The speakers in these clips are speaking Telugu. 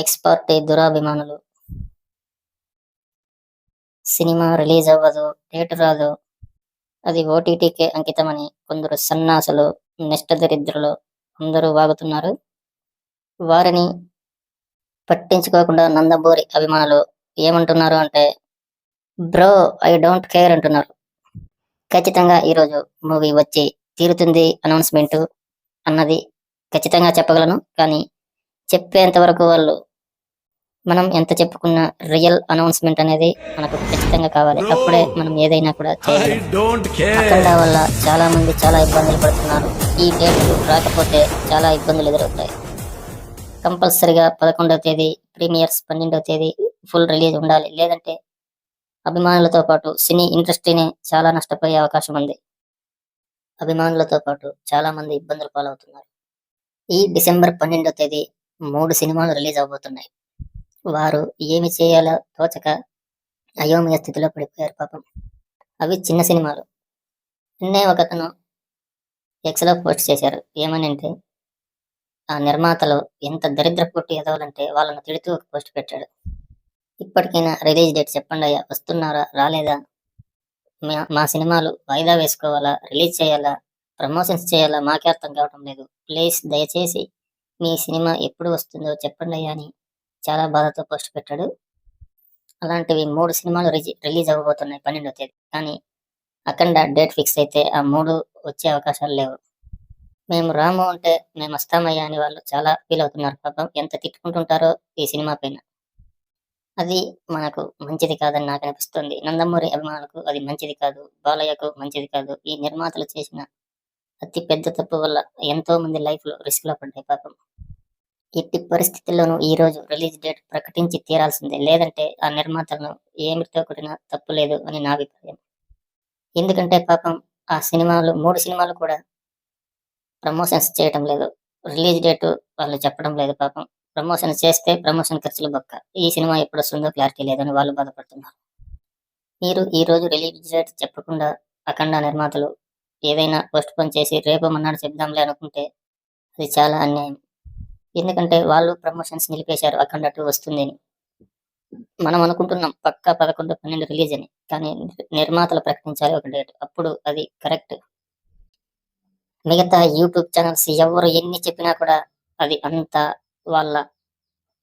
ఎక్స్ పార్టీ దురాభిమానులు. సినిమా రిలీజ్ అవ్వదు, డేట్ రాదు, అది ఓటీటీకే అంకితమని కొందరు సన్నాసులు, నిష్టదరిద్రులు అందరూ వాగుతున్నారు. వారిని పట్టించుకోకుండా నందమూరి అభిమానులు ఏమంటున్నారు అంటే, బ్రో ఐ డోంట్ కేర్ అంటున్నారు. ఖచ్చితంగా ఈరోజు మూవీ వచ్చి తీరుతుంది అనౌన్స్మెంట్ అన్నది ఖచ్చితంగా చెప్పగలను. కానీ చెప్పేంత వరకు వాళ్ళు మనం ఎంత చెప్పుకున్న రియల్ అనౌన్స్మెంట్ అనేది మనకు ఖచ్చితంగా కావాలి. అప్పుడే మనం ఏదైనా కూడా చేయగలం. అఖండ వల్ల చాలా మంది చాలా ఇబ్బందులు పడుతున్నారు. ఈ డేట్లు రాకపోతే చాలా ఇబ్బందులు ఎదురవుతాయి. కంపల్సరిగా 11వ తేదీ ప్రీమియర్స్, 12వ తేదీ ఫుల్ రిలీజ్ ఉండాలి. లేదంటే అభిమానులతో పాటు సినీ ఇండస్ట్రీనే చాలా నష్టపోయే అవకాశం ఉంది. అభిమానులతో పాటు చాలా మంది ఇబ్బందులు పాలవుతున్నారు. ఈ డిసెంబర్ 12వ తేదీ 3 సినిమాలు రిలీజ్ అవబోతున్నాయి. వారు ఏమి చేయాలో తోచక అయోమయ స్థితిలో పడిపోయారు పాపం. అవి చిన్న సినిమాలు. నిన్నే ఒకతను ఎక్స్లో పోస్ట్ చేశారు. ఏమని అంటే, ఆ నిర్మాతలు ఎంత దరిద్ర పుట్టి ఎదవాలంటే వాళ్ళని తిడుతూ ఒక పోస్ట్ పెట్టాడు. ఇప్పటికైనా రిలీజ్ డేట్ చెప్పండి అయ్యా, వస్తున్నారా రాలేదా, మా సినిమాలు వాయిదా వేసుకోవాలా, రిలీజ్ చేయాలా, ప్రమోషన్స్ చేయాలా, మాకే అర్థం కావటం లేదు. ప్లీజ్ దయచేసి మీ సినిమా ఎప్పుడు వస్తుందో చెప్పండి అయ్యా అని చాలా బాధతో పోస్ట్ పెట్టాడు. అలాంటివి 3 సినిమాలు రిలీజ్ అవ్వబోతున్నాయి 12వ తేదీ. కానీ అఖండ డేట్ ఫిక్స్ అయితే ఆ 3 వచ్చే అవకాశాలు లేవు. మేము రాము అంటే మేము వస్తామయ్యా అని వాళ్ళు చాలా ఫీల్ అవుతున్నారు పాపం. ఎంత తిట్టుకుంటుంటారో ఈ సినిమా పైన. అది మనకు మంచిది కాదని నాకు అనిపిస్తుంది. నందమూరి అభిమానులకు అది మంచిది కాదు, బాలయ్యకు మంచిది కాదు. ఈ నిర్మాతలు చేసిన అతి పెద్ద తప్పు వల్ల ఎంతో మంది లైఫ్లో రిస్క్లో పడ్డాయి పాపం. ఎట్టి పరిస్థితుల్లోనూ ఈ రోజు రిలీజ్ డేట్ ప్రకటించి తీరాల్సిందే. లేదంటే ఆ నిర్మాతలను ఏమిటితో కొట్టినా తప్పు లేదు అని నా అభిప్రాయం. ఎందుకంటే పాపం ఆ సినిమాలు 3 సినిమాలు కూడా ప్రమోషన్స్ చేయటం లేదు. రిలీజ్ డేటు వాళ్ళు చెప్పడం లేదు పాపం. ప్రమోషన్ చేస్తే ప్రమోషన్ ఖర్చులు బొక్క. ఈ సినిమా ఎప్పుడు వస్తుందో క్లారిటీ లేదని వాళ్ళు బాధపడుతున్నారు. మీరు ఈ రోజు రిలీజ్ డేట్ చెప్పకుండా అఖండ నిర్మాతలు ఏదైనా పోస్ట్ పోన్ చేసి రేపు మన్నాడు చెప్దాంలే అనుకుంటే అది చాలా అన్యాయం. ఎందుకంటే వాళ్ళు ప్రమోషన్స్ నిలిపేశారు అఖండ 2 వస్తుంది అని. మనం అనుకుంటున్నాం పక్కా 11, 12 రిలీజ్ అని. కానీ నిర్మాతలు ప్రకటించాలి ఒక డేట్, అప్పుడు అది కరెక్ట్. మిగతా యూట్యూబ్ ఛానల్స్ ఎవరు ఎన్ని చెప్పినా కూడా అది అంతా వాళ్ళ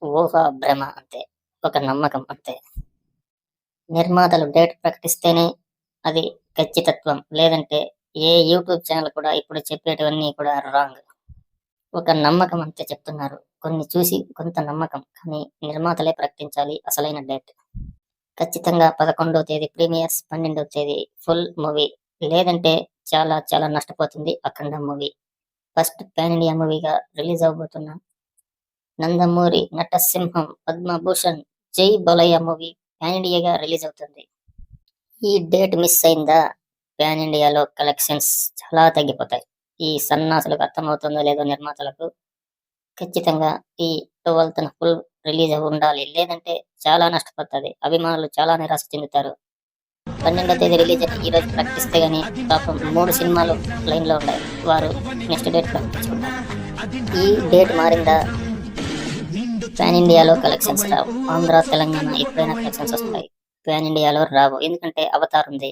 ఊహ భ్రమ అంతే, ఒక నమ్మకం అంతే. నిర్మాతలు డేట్ ప్రకటిస్తేనే అది ఖచ్చితత్వం. లేదంటే ఏ యూట్యూబ్ ఛానల్ కూడా ఇప్పుడు చెప్పేటివన్నీ కూడా రాంగ్. ఒక నమ్మకం అంతే చెప్తున్నారు. కొన్ని చూసి కొంత నమ్మకం. కానీ నిర్మాతలే ప్రకటించాలి అసలైన డేట్. ఖచ్చితంగా 11వ తేదీ ప్రీమియర్స్, 12వ తేదీ ఫుల్ మూవీ. లేదంటే చాలా చాలా నష్టపోతుంది Akhanda movie. First pan India మూవీగా రిలీజ్ అవబోతున్న నందమూరి నటసింహం పద్మభూషణ్ జై బాలయ్య మూవీ పాన్ ఇండియాగా రిలీజ్ అవుతుంది. ఈ డేట్ మిస్ అయిందా పాన్ ఇండియాలో కలెక్షన్స్ చాలా తగ్గిపోతాయి. ఈ సన్నాసులకు అర్థమవుతుందో లేదో నిర్మాతలకు. ఖచ్చితంగా ఈ 12th ఫుల్ రిలీజ్ ఉండాలి. లేదంటే చాలా నష్టపోతుంది. అభిమానులు చాలా నిరాశ చెందుతారు. 12వ తేదీ రిలీజ్ అని ఈ రోజు ప్రకటిస్తే గానీ పాపం 3 సినిమాలు లైన్లో ఉన్నాయి. వారు నెక్స్ట్ డేట్ ప్రకటించుకుంటారు. ఈ డేట్ మారిందా పాన్ ఇండియాలో కలెక్షన్స్ రావు. ఆంధ్ర, తెలంగాణ ఎప్పుడైనా కలెక్షన్స్ వస్తాయి. పాన్ ఇండియాలో రావు. ఎందుకంటే అవతార్ ఉంది.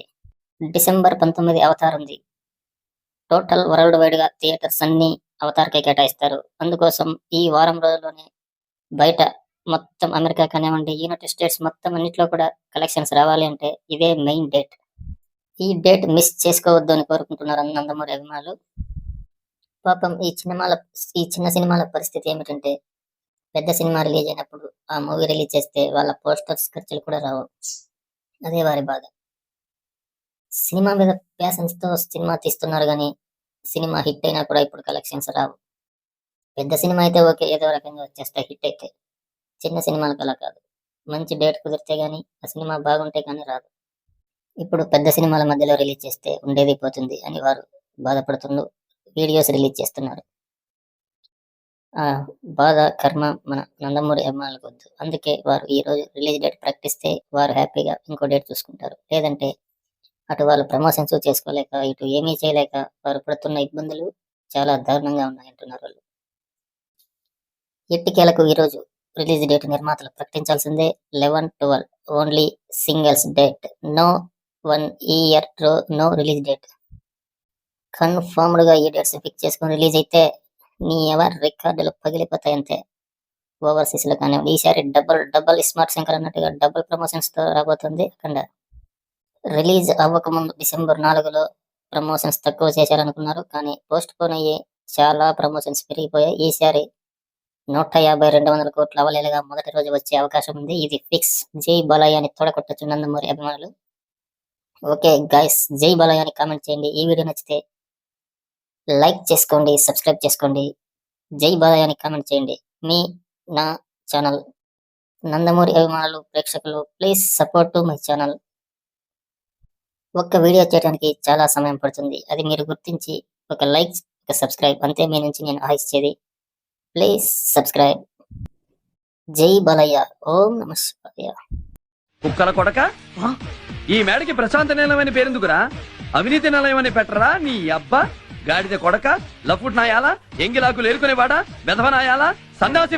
డిసెంబర్ 19 అవతార్ ఉంది. టోటల్ వరల్డ్ వైడ్ గా థియేటర్స్ అన్ని అవతార్కే కేటాయిస్తారు. అందుకోసం ఈ వారం రోజుల్లోనే బయట మొత్తం అమెరికా కానివ్వండి, యునైటెడ్ స్టేట్స్ మొత్తం అన్నిట్లో కూడా కలెక్షన్స్ రావాలి అంటే ఇదే మెయిన్ డేట్. ఈ డేట్ మిస్ చేసుకోవద్దు అని కోరుకుంటున్నారు నందమూరి అభిమానులు. పాపం ఈ చిన్న సినిమాల పరిస్థితి ఏమిటంటే, పెద్ద సినిమా రిలీజ్ అయినప్పుడు ఆ మూవీ రిలీజ్ చేస్తే వాళ్ళ పోస్టర్స్ ఖర్చులు కూడా రావు. అదే వారి బాధ. సినిమా మీద ప్యాషన్స్ తో సినిమా తీస్తున్నారు కానీ సినిమా హిట్ అయినా కూడా ఇప్పుడు కలెక్షన్స్ రావు. పెద్ద సినిమా అయితే ఓకే, ఏదో రకంగా వచ్చేస్తాయి హిట్ అయితే. చిన్న సినిమాలకు అలా కాదు. మంచి డేట్ కుదిరితే గానీ ఆ సినిమా బాగుంటే కానీ రాదు. ఇప్పుడు పెద్ద సినిమాల మధ్యలో రిలీజ్ చేస్తే ఉండేది పోతుంది అని వారు బాధపడుతూ వీడియోస్ రిలీజ్ చేస్తున్నారు. ఆ బాధ కర్మ మన నందమూరి అభిమానులకు వద్దు. అందుకే వారు ఈ రోజు రిలీజ్ డేట్ ప్రకటిస్తే వారు హ్యాపీగా ఇంకో డేట్ చూసుకుంటారు. లేదంటే అటు వాళ్ళు ప్రమోషన్స్ చేసుకోలేక, ఇటు ఏమీ చేయలేక వారు పడుతున్న ఇబ్బందులు చాలా దారుణంగా ఉన్నాయంటున్నారు వాళ్ళు. ఎట్టికేలకు ఈరోజు రిలీజ్ డేట్ నిర్మాతలు ప్రకటించాల్సిందే. 11/12 only singles date. No 1 year no release date. Confirmed గా ఈ డేట్స్ ఫిక్స్ చేసుకొని రిలీజ్ అయితే నీ ఎవరి రికార్డులు పగిలిపోతాయి అంతే. ఓవర్సీస్ లో కానివ్వండి, ఈసారి డబుల్ స్మార్ట్ శంకర్ అన్నట్టుగా డబుల్ ప్రమోషన్స్ తో రాబోతుంది. అఖండ రిలీజ్ అవ్వకముందు December 4లో ప్రమోషన్స్ తక్కువ చేశారనుకున్నారు, కానీ పోస్ట్ పోన్ అయ్యి చాలా ప్రమోషన్స్ పెరిగిపోయాయి. ఈసారి 150-200 కోట్ల అవలేలుగా మొదటి రోజు వచ్చే అవకాశం ఉంది. ఇది ఫిక్స్. జై బాలయ్య అని తోడకొట్టొచ్చు నందమూరి అభిమానులు. ఓకే గైస్, జై బాలయ్య అని కామెంట్ చేయండి. ఈ వీడియో నచ్చితే లైక్ చేసుకోండి, సబ్స్క్రైబ్ చేసుకోండి. జై బాలయ్య అని కామెంట్ చేయండి. మీ నా ఛానల్ నందమూరి అభిమానులు, ప్రేక్షకులు, please support to my channel. ఒక్క వీడియో చేయడానికి చాలా సమయం పడుతుంది, అది మీరు గుర్తించి ఒక లైక్, ఒక సబ్స్క్రైబ్ అంతే మీ నుంచి నేను ఆశించేది. Please subscribe. జై బాలయ్య. ఓం నమః శివాయ. కుక్కల కొడక, ఈ మేడకి ప్రశాంత నిలయమని పేరెందుకురా? అవినీతి నిలయమని పెట్టరా నీ అబ్బా? గాడిద కొడక, లఫుట్ నాయాలా, ఎంగిలాకులు ఏరుకునేవాడా, వెధవ నాయాలా, సన్నాసి